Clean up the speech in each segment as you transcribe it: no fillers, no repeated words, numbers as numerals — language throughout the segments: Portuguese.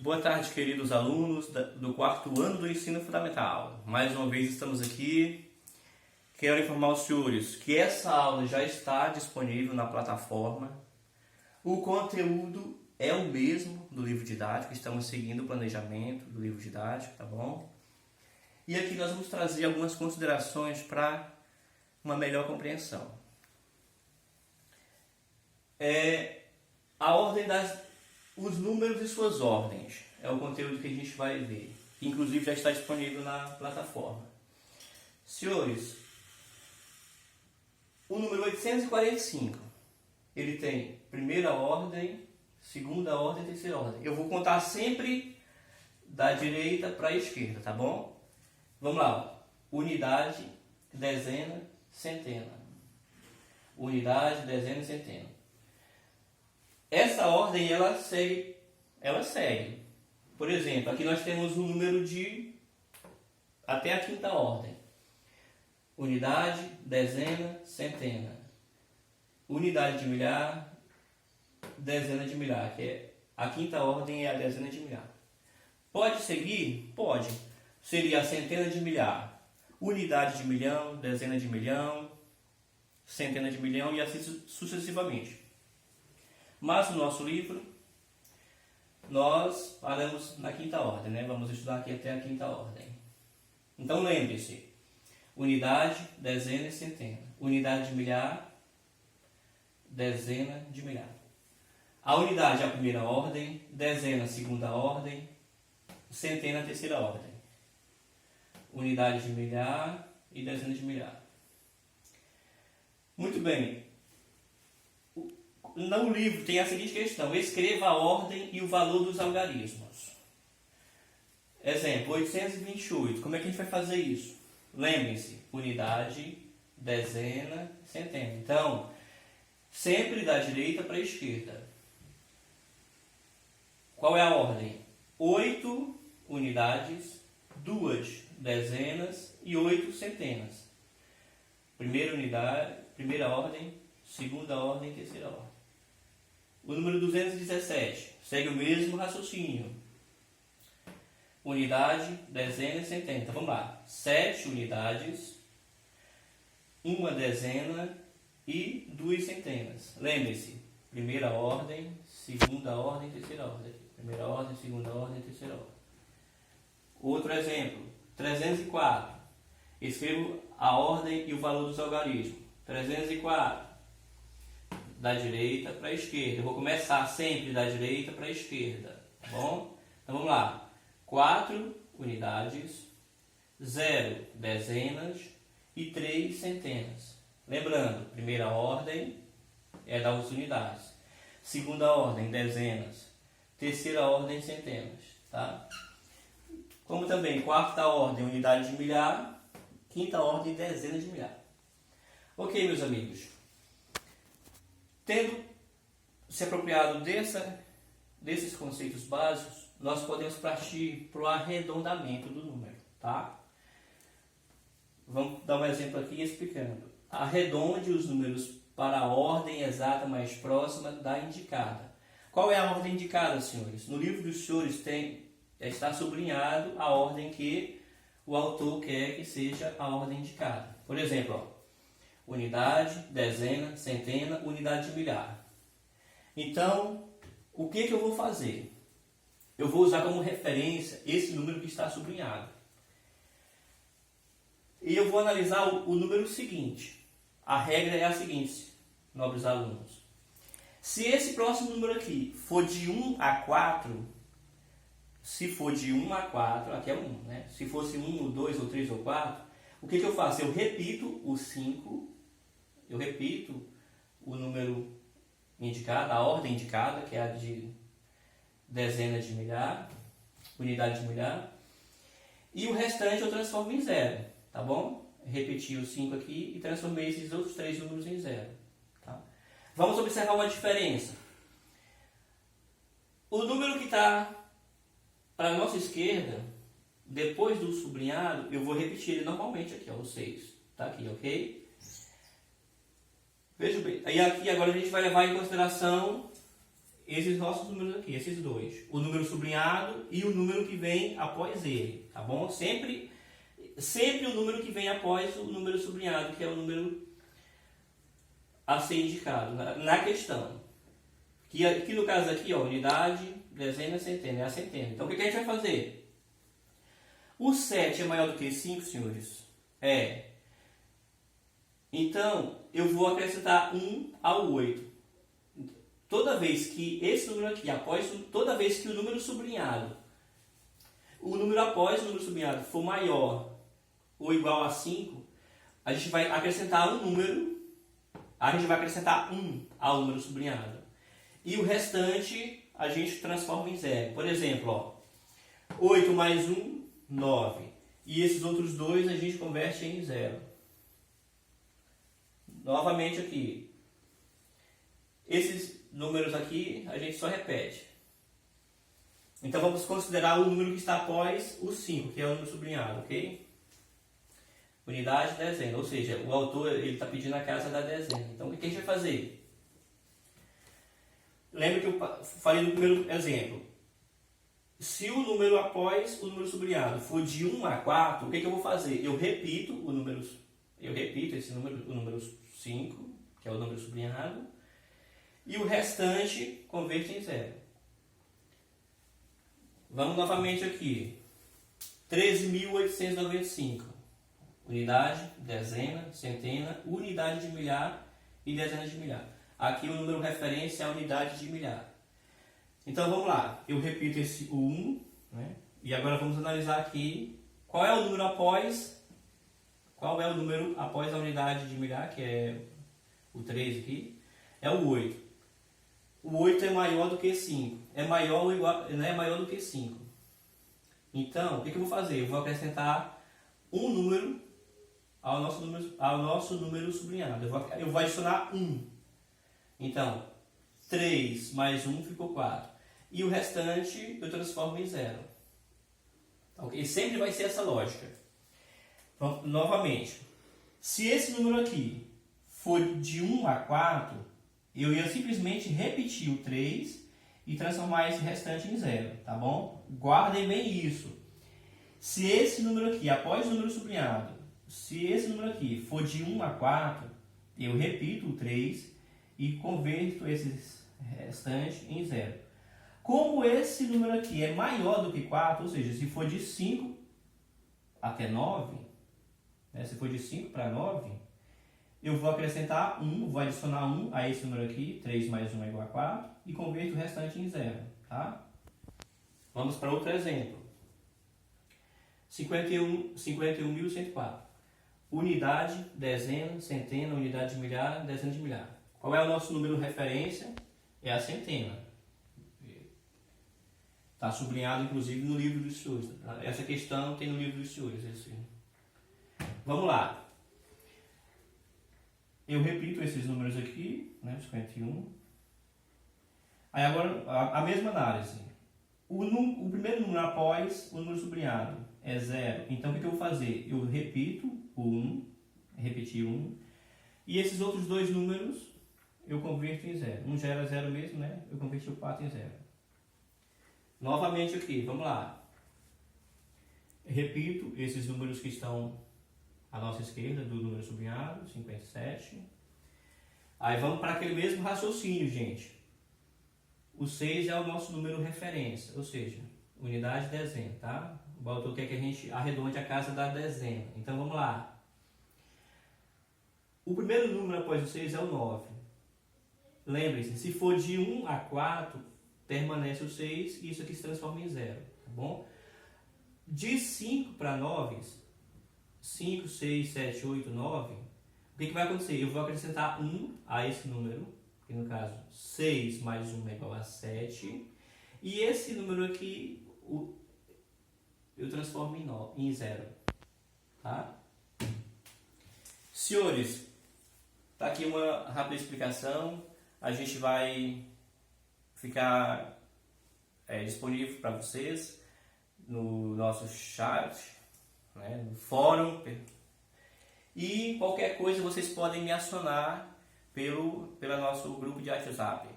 Boa tarde, queridos alunos do quarto ano do ensino fundamental. Mais uma vez estamos aqui. Quero informar os senhores que essa aula já está disponível na plataforma. O conteúdo é o mesmo do livro didático, estamos seguindo o planejamento do livro didático, tá bom? E aqui nós vamos trazer algumas considerações para uma melhor compreensão. A ordem os números e suas ordens é o conteúdo que a gente vai ver. Inclusive já está disponível na plataforma. Senhores, o número 845, ele tem primeira ordem, segunda ordem e terceira ordem. Eu vou contar sempre da direita para a esquerda, tá bom? Vamos lá. Unidade, dezena, centena. Unidade, dezena e centena. Essa ordem, ela segue. Por exemplo, aqui nós temos um número de até a quinta ordem. Unidade, dezena, centena. Unidade de milhar, dezena de milhar, que é a quinta ordem é a dezena de milhar. Pode seguir? Pode. Seria a centena de milhar, unidade de milhão, dezena de milhão, centena de milhão e assim sucessivamente. Mas no nosso livro, nós paramos na quinta ordem, né? Vamos estudar aqui até a quinta ordem. Então lembre-se, unidade, dezena e centena. Unidade de milhar, dezena de milhar. A unidade é a primeira ordem, dezena a segunda ordem, centena a terceira ordem. Unidade de milhar e dezena de milhar. Muito bem. No livro tem a seguinte questão: escreva a ordem e o valor dos algarismos. Exemplo, 828. Como é que a gente vai fazer isso? Lembrem-se, unidade, dezena, centena. Então, sempre da direita para a esquerda. Qual é a ordem? 8 unidades, 2 dezenas e 8 centenas. Primeira unidade, primeira ordem, segunda ordem, terceira ordem. O número 217 segue o mesmo raciocínio. Unidade, dezena e centena. Então vamos lá. 7 unidades, 1 dezena e 2 centenas. Lembre-se, primeira ordem, segunda ordem, terceira ordem. Primeira ordem, segunda ordem, terceira ordem. Outro exemplo, 304. Escrevo a ordem e o valor dos algarismos. 304. Da direita para a esquerda. Eu vou começar sempre da direita para a esquerda. Tá bom? Então vamos lá. 4 unidades, 0 dezenas e 3 centenas. Lembrando, primeira ordem é das unidades. Segunda ordem, dezenas. Terceira ordem, centenas. Tá? Como também, quarta ordem, unidade de milhar. Quinta ordem, dezenas de milhar. Ok, meus amigos. Tendo se apropriado desses conceitos básicos, nós podemos partir para o arredondamento do número, tá? Vamos dar um exemplo aqui explicando. Arredonde os números para a ordem exata mais próxima da indicada. Qual é a ordem indicada, senhores? No livro dos senhores está sublinhado a ordem que o autor quer que seja a ordem indicada. Por exemplo, ó, unidade, dezena, centena, unidade de milhar. Então, o que eu vou fazer? Eu vou usar como referência esse número que está sublinhado. E eu vou analisar o número seguinte. A regra é a seguinte, nobres alunos. Se esse próximo número aqui for de 1 a 4, se for de 1 a 4, aqui é 1, né? Se fosse 1, ou 2, ou 3, ou 4, o que eu faço? Eu repito o 5, eu repito o número indicado, a ordem indicada, que é a de dezena de milhar, unidade de milhar, e o restante eu transformo em 0, tá bom? Repeti o 5 aqui e transformei esses outros 3 números em 0. Tá? Vamos observar uma diferença. O número que está para a nossa esquerda, depois do sublinhado, eu vou repetir ele normalmente aqui, ó, o 6. Tá aqui, ok? Veja bem. E aqui agora a gente vai levar em consideração esses nossos números aqui, esses dois. O número sublinhado e o número que vem após ele, tá bom? Sempre o número que vem após o número sublinhado, que é o número a ser indicado na questão. Que no caso aqui, ó, unidade, dezena, centena, é a centena. Então o que a gente vai fazer? O 7 é maior do que 5, senhores? É. Então, eu vou acrescentar 1 ao 8. Toda vez que esse número aqui, toda vez que o número sublinhado, o número após o número sublinhado for maior ou igual a 5, a gente vai acrescentar um número, a gente vai acrescentar 1 ao número sublinhado. E o restante a gente transforma em zero. Por exemplo, ó, 8 mais 1, 9. E esses outros dois a gente converte em zero. Novamente aqui. Esses números aqui a gente só repete. Então vamos considerar o número que está após o 5, que é o número sublinhado, ok? Unidade, dezena. Ou seja, o autor está pedindo a casa da dezena. Então o que a gente vai fazer? Lembra que eu falei no primeiro exemplo. Se o número após o número sublinhado for de 1 a 4, o que eu vou fazer? Eu repito esse número, o número 5, que é o número sublinhado, e o restante converto em zero. Vamos novamente aqui. 13.895. Unidade, dezena, centena, unidade de milhar e dezena de milhar. Aqui o número referência é a unidade de milhar. Então vamos lá. Eu repito esse 1, né? E agora vamos analisar aqui qual é o número após a unidade de milhar, que é o 3 aqui. É o 8. O 8 é maior do que 5. É maior ou igual, não é maior do que 5. Então, o que eu vou fazer? Eu vou acrescentar um número ao nosso número sublinhado. Eu vou adicionar 1. Então, 3 mais 1 ficou 4. E o restante eu transformo em 0. Okay? Sempre vai ser essa lógica. Então, novamente, se esse número aqui for de 1 a 4, eu ia simplesmente repetir o 3 e transformar esse restante em 0. Tá bom? Guardem bem isso. Se esse número aqui, após o número sublinhado, se esse número aqui for de 1 a 4, eu repito o 3 e converto esses restantes em 0. Como esse número aqui é maior do que 4, ou seja, se for de 5 até 9, né, se for de 5 para 9, eu vou acrescentar 1, vou adicionar 1 a esse número aqui, 3 mais 1 é igual a 4, e converto o restante em 0. Tá? Vamos para outro exemplo. 51.104. Unidade, dezena, centena, unidade de milhar, dezena de milhar. Qual é o nosso número de referência? É a centena. Está sublinhado, inclusive, no livro dos estudos. Essa questão tem no livro dos estudos. Vamos lá. Eu repito esses números aqui, né, 51. Aí agora, a mesma análise. O primeiro número após o número sublinhado é 0. Então, o que eu vou fazer? Eu repito o 1, repetir 1, e esses outros dois números eu converto em 0. Um já era 0 mesmo, né? Eu converti o 4 em 0. Novamente aqui, vamos lá. Repito esses números que estão à nossa esquerda do número sublinhado, 57. Aí vamos para aquele mesmo raciocínio, gente. O 6 é o nosso número referência, ou seja, unidade dezena, tá? O autor quer que a gente arredonde a casa da dezena. Então vamos lá. O primeiro número após o 6 é o 9. Lembre-se, se for de 1 a 4, permanece o 6 e isso aqui se transforma em 0, tá bom? De 5 para 9, 5, 6, 7, 8, 9, o que vai acontecer? Eu vou acrescentar 1 a esse número, que no caso 6 mais 1 é igual a 7, e esse número aqui eu transformo em 0, tá? Senhores, tá aqui uma rápida explicação. A gente vai ficar disponível para vocês no nosso chat, né, no fórum. E qualquer coisa vocês podem me acionar pelo nosso grupo de WhatsApp.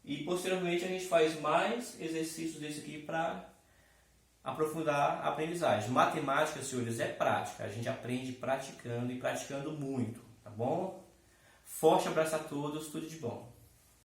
E posteriormente a gente faz mais exercícios desse aqui para aprofundar a aprendizagem. Matemática, senhores, é prática. A gente aprende praticando e praticando muito, tá bom? Forte abraço a todos, tudo de bom.